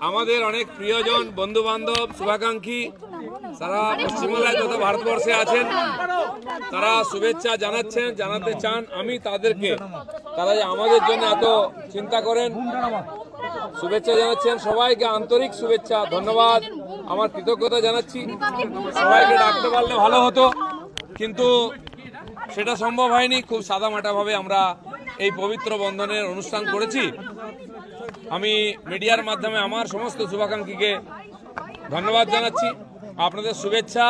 আমাদের অনেক প্রিয়জন, বন্ধু বান্ধব, শুভাকাঙ্ক্ষী সারা পশ্চিমবাংলায় তথা ভারতবর্ষে আছেন, তারা শুভেচ্ছা জানাতে চান। আমি তাদেরকে, তারা যে আমাদের জন্য এত চিন্তা করেন, শুভেচ্ছা জানাচ্ছেন। সবাইকে আন্তরিক শুভেচ্ছা, ধন্যবাদ, আমার কৃতজ্ঞতা জানাচ্ছি। সবাইকে ডাকতে পারলে ভালো হতো, কিন্তু সেটা সম্ভব হয়নি। খুব সাদামাটাভাবে আমরা এই পবিত্র বন্ধনের অনুষ্ঠান করেছি। আমি মিডিয়ার মাধ্যমে আমার সমস্ত শুভাকাঙ্ক্ষীকে ধন্যবাদ জানাচ্ছি। আপনাদের শুভেচ্ছা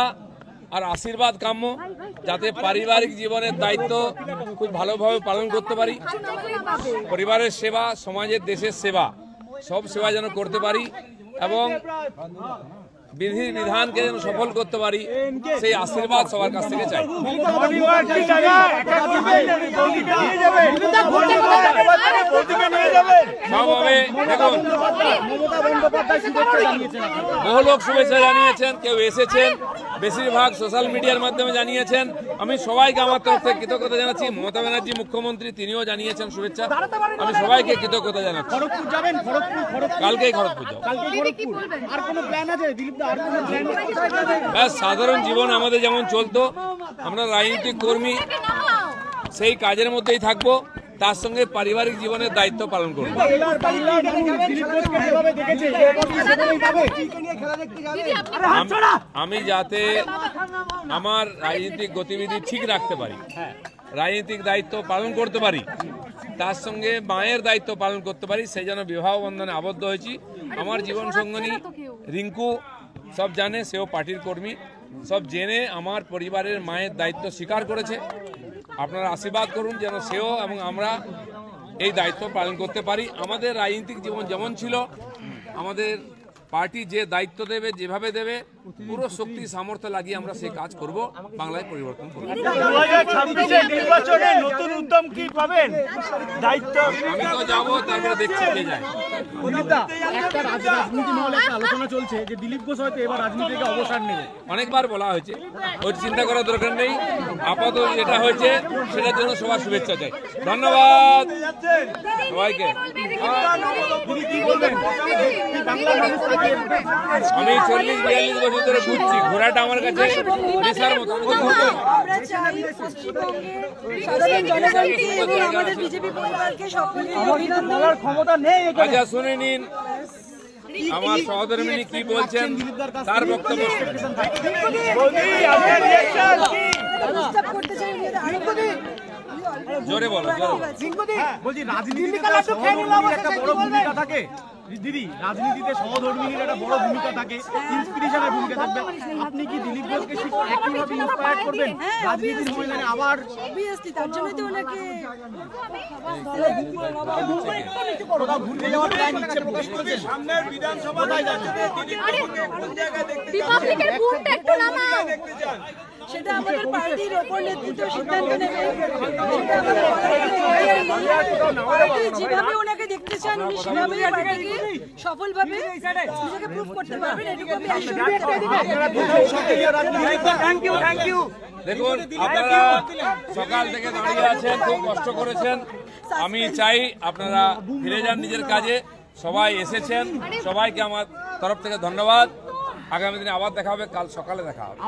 আর আশীর্বাদ কাম্য, যাতে পারিবারিক জীবনের দায়িত্ব খুব ভালোভাবে পালন করতে পারি। পরিবারের সেবা, সমাজের, দেশের সেবা, সব সেবা যেন করতে পারি এবং বিধি বিধানকে যেন সফল করতে পারি, সেই আশীর্বাদ সবার কাছ থেকে চাই। দেখুন, বহু লোক শুভেচ্ছা জানিয়েছেন, কেউ এসেছেন, বেশিরভাগ সোশ্যাল মিডিয়ার মাধ্যমে জানিয়েছেন। আমি সবাইকে আমার তরফ থেকে কৃতজ্ঞতা জানাচ্ছি। মমতা ব্যানার্জি মুখ্যমন্ত্রী, তিনিও জানিয়েছেন শুভেচ্ছা। আমি সবাইকে কৃতজ্ঞতা জানাচ্ছি। কালকেই খড়গপুর যাব। ব্যাস, সাধারণ জীবন আমাদের যেমন চলতো, আমরা রাজনৈতিক কর্মী, সেই কাজের মধ্যেই থাকবো, তার সঙ্গে পারিবারিক জীবনের দায়িত্ব পালন করব। আমি যাতে আমার রাজনৈতিক গতিবিধি ঠিক রাখতে পারি, রাজনৈতিক দায়িত্ব পালন করতে পারি, তার সঙ্গে মায়ের দায়িত্ব পালন করতে পারি, সেই জন্য বিবাহ বন্ধনে আবদ্ধ হয়েছি। আমার জীবন সঙ্গিনী রিঙ্কু সব জানে, সেও পার্টির কর্মী, সব জেনে আমার পরিবারের মায়ের দায়িত্ব স্বীকার করেছে। আপনারা আশীর্বাদ করুন যেন সেও এবং আমরা এই দায়িত্ব পালন করতে পারি। আমাদের রাজনৈতিক জীবন যেমন ছিল, আমাদের পার্টি যে দায়িত্ব দেবে, যেভাবে দেবে, পুরো শক্তি সামর্থ্য লাগিয়ে আমরা সেই কাজ করব, বাংলায় পরিবর্তন করব। 2026 নির্বাচনে নতুন উদ্যম কি পাবেন? দায়িত্ব আমি তো যাবো, তারপরে দেখছি কে যায়। একটা রাজনীতি মহলে একটা আলোচনা চলছে যে দিলীপ ঘোষ হয়তো এবার রাজনীতি থেকে অবসর নেবে। অনেকবার বলা হয়েছে, ওই চিন্তা করার দরকার নেই। আপাতত যেটা হয়েছে সেটার জন্য সবার শুভেচ্ছা চাই। ধন্যবাদ সবাইকে। আমি 40-42 বছর ধরে ঘুরছি, ঘোরাটা আমার কাছে নেশার মতো। আচ্ছা, শুনে নিন আমার সহধর্মিনী কি বলছেন, তার বক্তব্য। জোরে বলো, বলছি রাজনীতিতে একটা বড় ভূমিকা থাকে দিদি, রাজনীতিতে সহধর্মিনীর একটা বড় ভূমিকা থাকে, ইন্সপিরেশনের ভূমিকা থাকবে। আপনি কি দিলীপ ঘোষকে একইভাবে ইন্সপায়ার করবেন রাজনীতির ময়দানে আবার? অবভিয়াসলি, তার জন্যই তো ওনাকে ঘুরতে যাওয়ার প্ল্যান ইচ্ছে প্রকাশ করেছেন। সামনের বিধানসভায় যাচ্ছে, রিপাবলিকের বুকটা একটু নামাও, সেটা আমাদের পার্টির ওপর নেতৃত্ব সিদ্ধান্ত নেবে। যেভাবে ওনাকে দেখতে চান, উনি সেভাবে পার্টিকে সফলভাবে নিজেকে প্রুভ করতে পারবেন, এটুকু আমি থ্যাংক ইউ। দেখুন, আপনারা সকাল থেকে দাঁড়িয়ে আছেন, খুব কষ্ট করেছেন। আমি চাই আপনারা ফিরে যান নিজের কাজে। সবাই এসেছেন, সবাইকে আমার তরফ থেকে ধন্যবাদ। আগামী দিনে আবার দেখা হবে, কাল সকালে দেখা হবে।